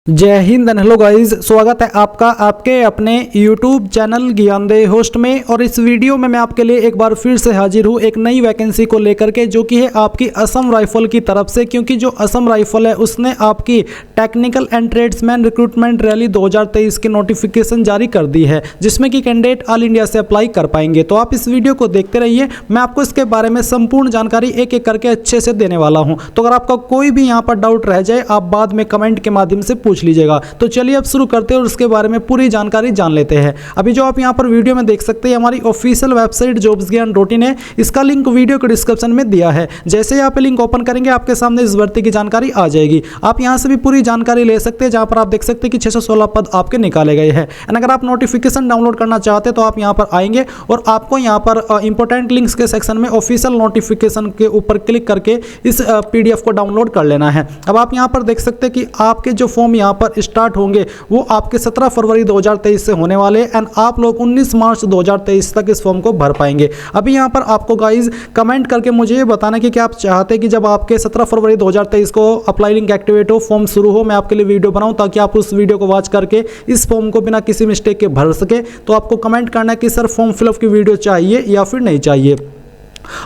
जय Hind and hello guys, स्वागत है आपका आपके अपने YouTube चैनल ज्ञानदेह होस्ट में। और इस वीडियो में मैं आपके लिए एक बार फिर से हाजिर हूँ एक नई वैकेंसी को लेकर के, जो कि है आपकी असम राइफल की तरफ से। क्योंकि जो असम राइफल है उसने आपकी technical and tradesman recruitment rally 2023 की नोटिफिकेशन जारी कर दी है, जिसमें कि कैंडिडेट ऑल इंडिया से अप्लाई कर पाएंगे। तो आप इस वीडियो को देखते रहिए, मैं आपको इसके बारे में संपूर्ण जानकारी एक एक करके अच्छे से देने वाला हूँ। तो अगर आपका कोई भी यहाँ पर डाउट रह जाए, आप बाद में कमेंट के माध्यम से पूछ लीजिएगा। तो चलिए अब शुरू करते हैं और उसके बारे में पूरी जानकारी जान लेते हैं। अभी जो आप यहां पर वीडियो में देख सकते हैं, हमारी ऑफिशियल वेबसाइट jobsgyan.in है। इसका लिंक वीडियो के डिस्क्रिप्शन में दिया है। जैसे ही आप लिंक ओपन करेंगे, आपके सामने इस भर्ती की जानकारी आ जाएगी। आप यहां से भी पूरी जानकारी ले सकते हैं, जहां पर आप देख सकते हैं कि 616 पद आपके निकाले गए हैं। एंड अगर आप नोटिफिकेशन डाउनलोड करना चाहते हैं तो आप यहां पर आएंगे और आपको यहां पर इंपॉर्टेंट लिंक्स के सेक्शन में ऑफिशियल नोटिफिकेशन के ऊपर क्लिक करके इस PDF को डाउनलोड कर लेना है। अब आप यहां पर देख सकते हैं कि आपके जो फॉर्म यहां पर स्टार्ट होंगे वो आपके 17 फरवरी 2023 से होने वाले हैं। एंड आप लोग 19 मार्च 2023 तक इस फॉर्म को भर पाएंगे। अभी यहां पर आपको गाइज कमेंट करके मुझे ये बताना कि क्या आप चाहते हैं कि जब आपके 17 फरवरी 2023 को अप्लाई लिंक एक्टिवेट हो, फॉर्म शुरू हो, मैं आपके लिए वीडियो बनाऊं ताकि आप उस वीडियो को वॉच करके इस फॉर्म को बिना किसी मिस्टेक के भर सके। तो आपको कमेंट करना है कि सर फॉर्म फिलअप की वीडियो चाहिए या फिर नहीं चाहिए।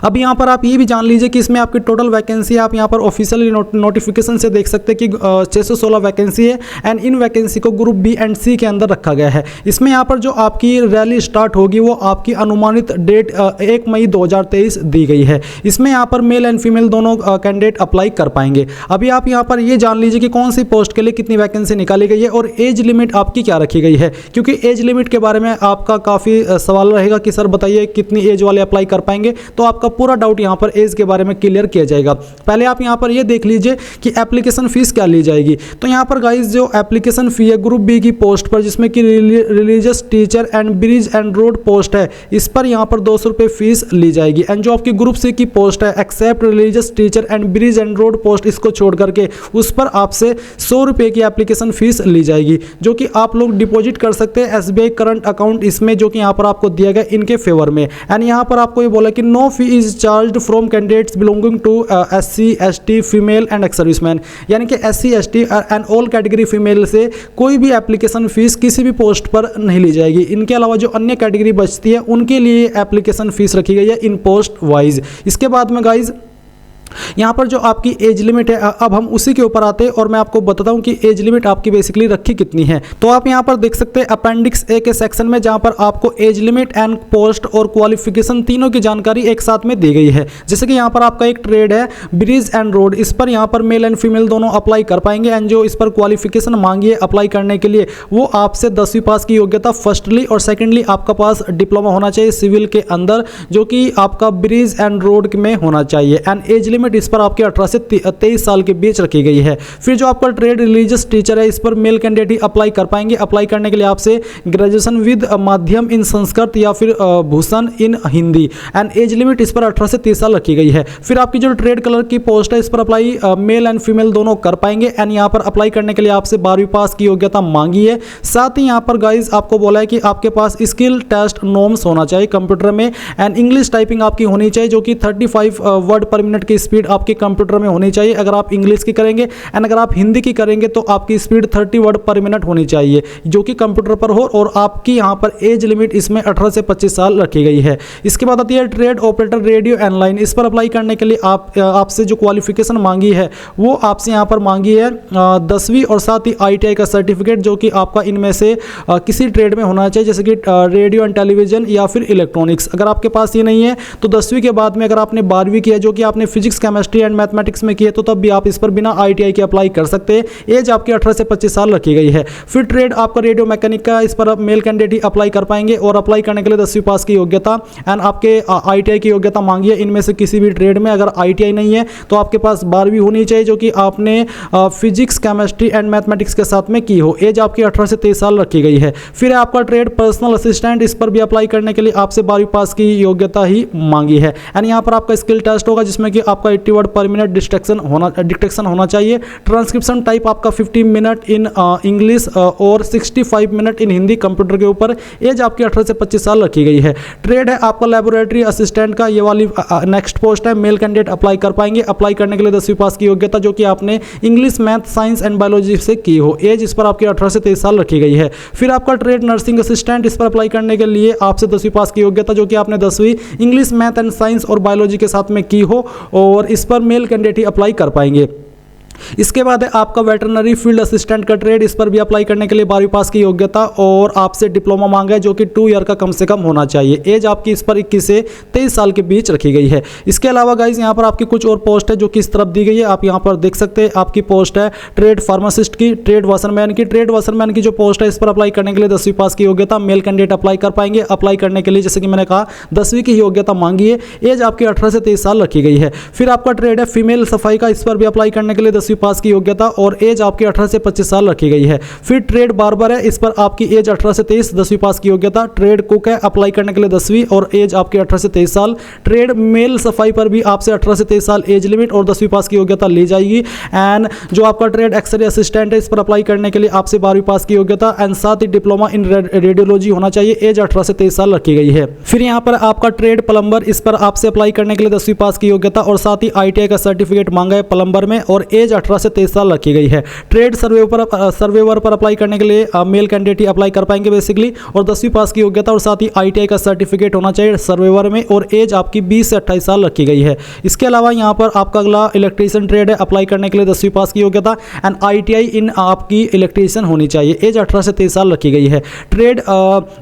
अब यहाँ पर आप ये भी जान लीजिए कि इसमें आपकी टोटल वैकेंसी आप यहाँ पर ऑफिशियली नोटिफिकेशन से देख सकते हैं कि 616 वैकेंसी है। एंड इन वैकेंसी को ग्रुप बी एंड सी के अंदर रखा गया है। इसमें यहाँ पर जो आपकी रैली स्टार्ट होगी वो आपकी अनुमानित डेट 1 मई 2023 दी गई है। इसमें यहाँ पर मेल एंड फीमेल दोनों कैंडिडेट अप्लाई कर पाएंगे। अभी आप यहाँ पर ये जान लीजिए कि कौन सी पोस्ट के लिए कितनी वैकेंसी निकाली गई है और एज लिमिट आपकी क्या रखी गई है। क्योंकि एज लिमिट के बारे में आपका काफ़ी सवाल रहेगा कि सर बताइए कितनी एज वाले अप्लाई कर पाएंगे। तो आपका पूरा डाउट यहां पर एज के बारे में क्लियर किया जाएगा। पहले आप यहां पर ये देख लीजिए कि एप्लीकेशन फीस क्या ली जाएगी। तो यहां पर गाइस जो एप्लीकेशन फी है ग्रुप बी की पोस्ट पर, जिसमें कि religious teacher and bridge and road post है, इस पर यहां पर 200 रुपये फीस ली जाएगी। एंड जो आपकी ग्रुप सी की पोस्ट है except religious teacher and bridge and road post, इसको छोड़ करके उस पर आपसे 100 रुपये की एप्लीकेशन फीस ली जाएगी, जो कि आप लोग डिपॉजिट कर सकते हैं SBI करंट अकाउंट इसमें, जो कि यहां पर आपको दिया गया इनके फेवर में। एंड यहां पर आपको ये बोला कि no fee is charged from candidates belonging to SC ST female and ex serviceman, यानी कि SC ST and all category female से कोई भी एप्लीकेशन फीस किसी भी पोस्ट पर नहीं ली जाएगी। इनके अलावा जो अन्य कैटेगरी बचती है उनके लिए एप्लीकेशन फीस रखी गई है इन पोस्ट वाइज। इसके बाद में गाइज यहाँ पर जो आपकी एज लिमिट है, अब हम उसी के ऊपर आते हैं और मैं आपको बताता हूँ कि एज लिमिट आपकी बेसिकली रखी कितनी है। तो आप यहाँ पर देख सकते हैं अपेंडिक्स ए के सेक्शन में, जहाँ पर आपको एज लिमिट एंड पोस्ट और क्वालिफिकेशन तीनों की जानकारी एक साथ में दी गई है। जैसे कि यहाँ पर आपका एक ट्रेड है ब्रिज एंड रोड, इस पर यहाँ पर मेल एंड फीमेल दोनों अप्लाई कर पाएंगे। एंड जो इस पर क्वालिफिकेशन मांगी है अप्लाई करने के लिए, वो आपसे 10वीं पास की योग्यता फर्स्टली, और सेकेंडली आपका पास डिप्लोमा होना चाहिए सिविल के अंदर, जो कि आपका ब्रिज एंड रोड में होना चाहिए। एंड एज लिमिट इस पर आपके 18 से 23 साल के बीच रखी गई है। फिर जो आपका ट्रेड रिलीजियस टीचर है, इस पर मेल कैंडिडेट ही अप्लाई कर पाएंगे। अप्लाई करने के लिए आपसे ग्रेजुएशन विद माध्यम इन संस्कृत या फिर भूषण इन हिंदी। एंड एज लिमिट इस पर 18 से 30 साल रखी गई है। फिर आपकी जो ट्रेड कलर की पोस्ट है, इस पर अप्लाई मेल एंड फीमेल दोनों कर पाएंगे। एंड यहाँ पर अप्लाई करने के लिए आपसे 12वीं पास की योग्यता मांगी है। साथ ही यहाँ पर गाइज आपको बोला है कि आपके पास स्किल टेस्ट नॉर्म्स होना चाहिए कंप्यूटर में। एंड इंग्लिश टाइपिंग आपकी होनी चाहिए, जो कि 35 वर्ड पर मिनट की स्पीड आपके कंप्यूटर में होनी चाहिए अगर आप इंग्लिश की करेंगे। एंड अगर आप हिंदी की करेंगे तो आपकी स्पीड 30 वर्ड पर मिनट होनी चाहिए, जो कि कंप्यूटर पर हो। और आपकी यहाँ पर एज लिमिट इसमें 18 से 25 साल रखी गई है। इसके बाद आती है trade operator radio and line. इस पर अप्लाई करने के लिए आपसे जो क्वालिफिकेशन मांगी है वो आपसे यहाँ पर मांगी है 10वीं और साथ ही ITI का सर्टिफिकेट, जो कि आपका इनमें से किसी ट्रेड में होना चाहिए, जैसे कि रेडियो एंड टेलीविजन या फिर इलेक्ट्रॉनिक्स। अगर आपके पास ये नहीं है तो 10वीं के बाद में अगर आपने 12वीं किया, जो कि आपने फिजिक्स केमिस्ट्री एंड मैथमेटिक्स में किए, तो तब भी आप इस पर बिना ITI के अप्लाई कर सकते हैं। एज आपकी 18 से 25 साल रखी गई है। फिर ट्रेड आपका रेडियो मैकेनिक का, इस पर मेल कैंडिडेट ही अप्लाई कर पाएंगे। और अप्लाई करने के लिए 10वीं पास की योग्यता एंड आपके ITI की योग्यता मांगी है। इनमें से किसी भी ट्रेड में अगर ITI नहीं है तो आपके पास 12वीं होनी चाहिए, जो कि आपने फिजिक्स केमिस्ट्री एंड मैथमेटिक्स के साथ में की हो। एज आपकी 18 से 23 साल रखी गई है। फिर आपका ट्रेड पर्सनल असिस्टेंट, इस पर भी अप्लाई करने के लिए आपसे 12वीं पास की योग्यता ही मांगी है। एंड यहाँ पर आपका स्किल टेस्ट होगा, जिसमें कि आपका आपका 80 वर्ड पर मिनट डिक्टेशन होना चाहिए। ट्रांसक्रिप्शन टाइप आपका 50 मिनट इन इंग्लिश और 65 मिनट इन हिंदी कंप्यूटर के ऊपर। एज आपकी 18 से 25 साल रखी गई है। ट्रेड है आपका लेबोरेटरी असिस्टेंट का, ये वाली नेक्स्ट पोस्ट है। मेल कैंडिडेट अप्लाई कर पाएंगे। अप्लाई करने के लिए 10वीं पास की योग्यता जो कि आपने English, math, science and biology से की हो। एज इस पर आपकी 18 से 23 साल रखी गई है। फिर आपका ट्रेड नर्सिंग असिस्टेंट, इस पर अप्लाई करने के लिए आपसे 10वीं पास की योग्यता जो कि आपने 10वीं इंग्लिश, मैथ एंड साइंस और बायोलॉजी के साथ में की हो, और इस पर मेल कैंडिडेट ही अप्लाई कर पाएंगे। इसके बाद है आपका वेटरनरी फील्ड असिस्टेंट का ट्रेड। इस पर भी अप्लाई करने के लिए 12वीं पास की योग्यता और आपसे डिप्लोमा मांगा है जो कि 2 ईयर का कम से कम होना चाहिए। एज आपकी इस पर 21 से 23 साल के बीच रखी गई है। इसके अलावा गाइज यहाँ पर आपकी कुछ और पोस्ट है जो कि इस तरफ दी गई है, आप यहाँ पर देख सकते हैं। आपकी पोस्ट है ट्रेड फार्मासिस्ट की, ट्रेड वाशरमैन की। ट्रेड वाशरमैन की जो पोस्ट है इस पर अप्लाई करने के लिए 10वीं पास की योग्यता मेल कैंडिडेट अप्लाई कर पाएंगे। अप्लाई करने के लिए जैसे कि मैंने कहा 10वीं की योग्यता मांगी है। एज आपकी 18 से 23 साल रखी गई है। फिर आपका ट्रेड है फीमेल सफाई का, इस पर भी अप्लाई करने के लिए 10वीं पास की योग्यता और एज आपकी 18 से 25 साल रखी गई है। फिर ट्रेड बार्बर है, इस पर आपकी एज 18 से 23, 10वीं पास की योग्यता। ट्रेड कुक है, अप्लाई करने के लिए 10वीं और एज आपकी 18 से 23 साल। ट्रेड मेल सफाई पर भी आपसे 18 से 23 साल एज लिमिट और 10वीं पास की योग्यता ली जाएगी। एंड जो आपका ट्रेड एक्सरे असिस्टेंट है, इस पर अप्लाई करने के लिए आपसे 12वीं पास की योग्यता एंड साथ ही डिप्लोमा इन रेडियोलॉजी होना चाहिए। एज 18 से 23 साल रखी गई है। फिर यहाँ पर आपका ट्रेड प्लम्बर, इस पर आपसे अप्लाई करने के लिए 10वीं पास की योग्यता और साथ ही ITI का सर्टिफिकेट मांगा है प्लम्बर में और एज 18 से 23 साल रखी गई है। ट्रेड सर्वेवर पर अप्लाई करने के लिए मेल कैंडिडेट ही अप्लाई कर पाएंगे बेसिकली, और 10वीं पास की योग्यता और साथ ही ITI का सर्टिफिकेट होना चाहिए सर्वेवर में और एज आपकी 20 से 28 साल रखी गई है। इसके अलावा यहाँ पर आपका अगला इलेक्ट्रीशियन ट्रेड है, अप्लाई करने के लिए 10वीं पास की योग्यता एंड ITI इन आपकी इलेक्ट्रीशियन होनी चाहिए। एज 18 से 23 साल रखी गई है। ट्रेड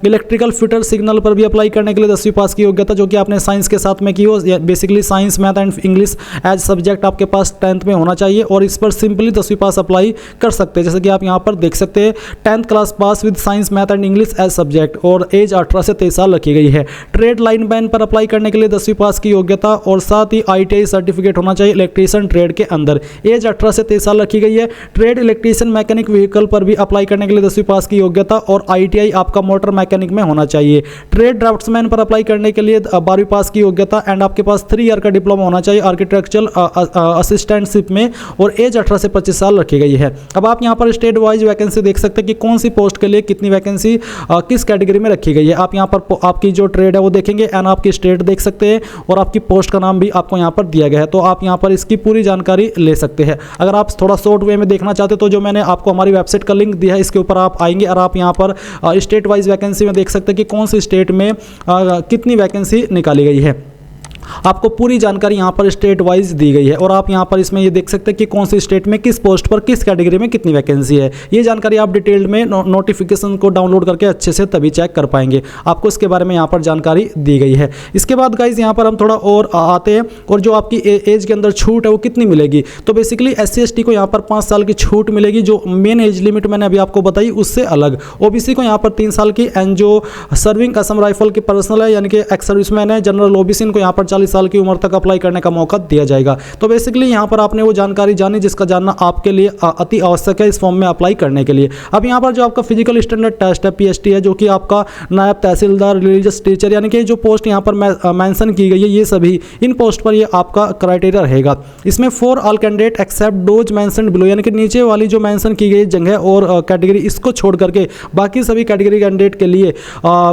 इलेक्ट्रिकल फिटर सिग्नल पर भी अप्लाई करने के लिए 10वीं पास की योग्यता जो कि आपने साइंस के साथ में की हो। Basically science, math and English as subject आपके पास 10th में होना चाहिए और इस पर सिंपली 10वीं पास अप्लाई कर सकते हैं। जैसे कि आप यहाँ पर देख सकते हैं 10th class pass with science, math and English as subject और एज 18 से 23 साल रखी गई है। ट्रेड लाइन मैन पर अप्लाई करने के लिए 10वीं पास की योग्यता और साथ ही ITI सर्टिफिकेट होना चाहिए इलेक्ट्रीशियन ट्रेड के अंदर। एज 18 से 23 साल रखी गई है। ट्रेड इलेक्ट्रीशियन मैकेनिक व्हीकल पर भी अप्लाई करने के लिए 10वीं पास की योग्यता और ITI आपका मोटर मैकेनिक में होना चाहिए। ट्रेड ड्राफ्ट्समैन पर अप्लाई करने के लिए 12वीं पास की योग्यता एंड आपके पास 3 ईयर का डिप्लोमा होना चाहिए आर्किटेक्चरल असिस्टेंटशिप में और एज 18 से 25 साल रखी गई है। अब आप यहाँ पर स्टेट वाइज वैकेंसी देख सकते हैं कि कौन सी पोस्ट के लिए कितनी वैकेंसी किस कैटेगरी में रखी गई है। आप यहाँ पर आपकी जो ट्रेड है वो देखेंगे एंड आपकी स्टेट देख सकते हैं और आपकी पोस्ट का नाम भी आपको यहाँ पर दिया गया है, तो आप यहाँ पर इसकी पूरी जानकारी ले सकते हैं। अगर आप थोड़ा शॉर्ट वे में देखना चाहते हैं तो जो मैंने आपको हमारी वेबसाइट का लिंक दिया है इसके ऊपर आप आएंगे और आप यहाँ पर स्टेट वाइज वैकेंसी में देख सकते हैं कि कौन सी स्टेट में कितनी वैकेंसी निकाली गई है। आपको पूरी जानकारी यहाँ पर स्टेट वाइज दी गई है और आप यहाँ पर इसमें ये देख सकते हैं कि कौन सी स्टेट में किस पोस्ट पर किस कैटेगरी में कितनी वैकेंसी है। ये जानकारी आप डिटेल्ड में नोटिफिकेशन को डाउनलोड करके अच्छे से तभी चेक कर पाएंगे। आपको इसके बारे में यहाँ पर जानकारी दी गई है। इसके बाद गाइज यहाँ पर हम थोड़ा और आते हैं और जो आपकी एज के अंदर छूट है वो कितनी मिलेगी। तो बेसिकली SC/ST को यहाँ पर 5 साल की छूट मिलेगी जो मेन एज लिमिट मैंने अभी आपको बताई उससे अलग। OBC को यहाँ पर 3 साल की एंड जो सर्विंग असम राइफल की पर्सनल है यानी कि एक्स सर्विसमैन है जनरल OBC इनको यहाँ पर 40 साल की उम्र तक अप्लाई करने का मौका दिया जाएगा। तो बेसिकली यहाँ पर आपने वो जानकारी जानी जिसका जानना आपके लिए अति आवश्यक है इस फॉर्म में अप्लाई करने के लिए। अब यहाँ पर जो आपका फिजिकल स्टैंडर्ड टेस्ट है PST है जो कि आपका नायब तहसीलदार, रिलीजियस टीचर यानी कि जो पोस्ट यहाँ पर मेंशन की गई है ये सभी इन पोस्ट पर ये आपका क्राइटेरिया रहेगा। इसमें for all candidate except those mentioned below यानी कि नीचे वाली जो मेंशन की गई जगह और कैटेगरी इसको छोड़ करके बाकी सभी कैटेगरी कैंडिडेट के लिए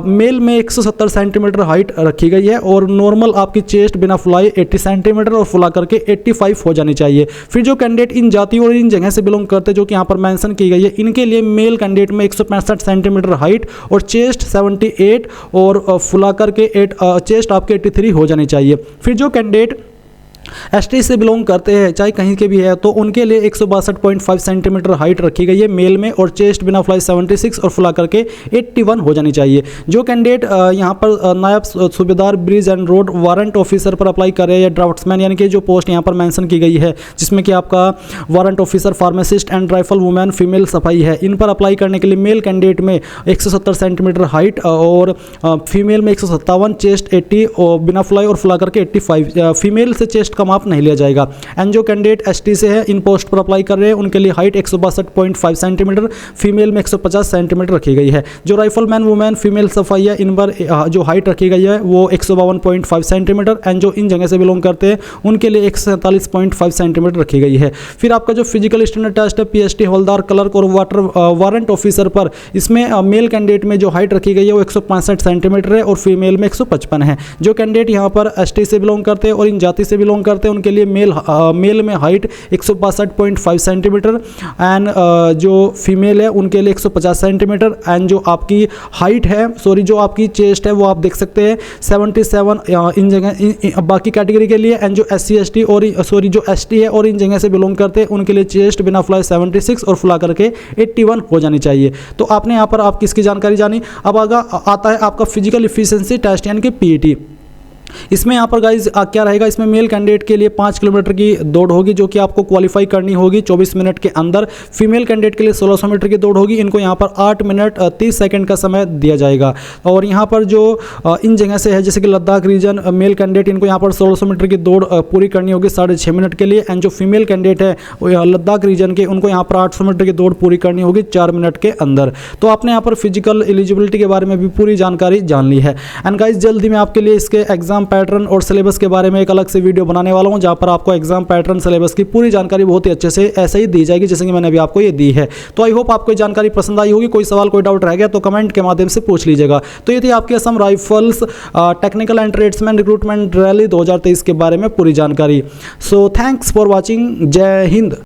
मेल में 170 सेंटीमीटर हाइट रखी गई है और नॉर्मल आपकी चेस्ट बिना फुलाई 80 सेंटीमीटर और फुला करके 85 हो जानी चाहिए। फिर जो कैंडिडेट इन जाति और इन जगह से बिलोंग करते जो कि यहाँ पर मेंशन की गई है इनके लिए मेल कैंडिडेट में 165 सेंटीमीटर हाइट और चेस्ट 78 और फुला करके चेस्ट आपके 83 हो जानी चाहिए। फिर जो कैंडिडेट ST से बिलोंग करते हैं चाहे कहीं के भी है तो उनके लिए 162.5 सेंटीमीटर हाइट रखी गई है मेल में और चेस्ट बिना फ्लाई 76 और फुला करके 81 हो जानी चाहिए। जो कैंडिडेट यहाँ पर नायब सूबेदार bridge and road warrant officer पर अप्लाई करे या ड्राफ्ट्समैन यानी कि जो पोस्ट यहाँ पर मेंशन की गई है जिसमें कि आपका warrant officer, pharmacist and rifle women female सफाई है, इन पर अप्लाई करने के लिए मेल कैंडिडेट में 170 सेंटीमीटर हाइट और फीमेल में 157, चेस्ट 80 और बिना फ्लाई और फुला करके 85। फीमेल से चेस्ट का माप नहीं लिया जाएगा। एंड जो कैंडिडेट एसटी से है, इन पोस्ट पर अप्लाई कर रहे हैं, उनके लिए हाइट 162.5 सेंटीमीटर, फीमेल में 150 सेंटीमीटर रखी गई है। जो राइफलमैन वुमेन फीमेल सफाइया, इन पर जो हाइट रखी गई है वो 152.5 सेंटीमीटर। एंड जो इन जगह से बिलोंग करते हैं उनके लिए 147.5 सेंटीमीटर रखी गई है। फिर आपका जो फिजिकल स्टैंडर्ड टेस्ट है पीएसटी हवलदार, क्लर्क और वारंट ऑफिसर पर, इसमें मेल कैंडिडेट में जो हाइट रखी गई है वो 165 सेंटीमीटर है और फीमेल में 155 है। जो कैंडिडेट यहाँ पर एसटी से बिलोंग करते हैं और इन जाति से बिलोंग करते हैं उनके लिए मेल में हाइट 162.5 सेंटीमीटर एंड जो फीमेल है उनके लिए 150 सेंटीमीटर। एंड जो आपकी हाइट है, जो आपकी चेस्ट है वो आप देख सकते हैं 77 इन जगह बाकी कैटेगरी के लिए। एंड जो एससी एसटी और जो एसटी है और इन जगह से बिलोंग करते हैं उनके लिए चेस्ट बिना फुलाए 76 और फुला करके 81 हो जानी चाहिए। तो आपने यहाँ पर आपकी इसकी जानकारी जानी। अब आता है आपका फिजिकल इफिशिएंसी टेस्ट यानी कि पीईटी। इसमें यहाँ पर गाइज क्या रहेगा, इसमें मेल कैंडिडेट के लिए 5 किलोमीटर की दौड़ होगी जो कि आपको क्वालिफाई करनी होगी 24 मिनट के अंदर। फीमेल कैंडिडेट के लिए 1600 मीटर की दौड़ होगी, इनको यहाँ पर 8 मिनट 30 सेकंड का समय दिया जाएगा। और यहाँ पर जो इन जगह से है जैसे कि लद्दाख रीजन, मेल कैंडिडेट इनको यहाँ पर 1600 मीटर की दौड़ पूरी करनी होगी 6.5 मिनट के लिए। एंड जो फीमेल कैंडिडेट है लद्दाख रीजन के, उनको यहाँ पर 800 मीटर की दौड़ पूरी करनी होगी 4 मिनट के अंदर। तो आपने यहाँ पर फिजिकल एलिजिबिलिटी के बारे में भी पूरी जानकारी जान ली है। एंड गाइज जल्दी मैं आपके लिए इसके एग्जाम पैटर्न और सिलेबस के बारे में एक अलग से वीडियो बनाने वाला हूं जहां पर आपको एग्जाम पैटर्न सिलेबस की पूरी जानकारी बहुत ही अच्छे से ऐसे ही दी जाएगी जैसे कि मैंने अभी आपको ये दी है। तो आई होप आपको जानकारी पसंद आई होगी। कोई सवाल कोई डाउट रह गया तो कमेंट के माध्यम से पूछ लीजिएगा। तो ये थी आपकी Assam rifles technical and tradesman recruitment rally 2023 के बारे में पूरी जानकारी। So thanks for watching. जय हिंद।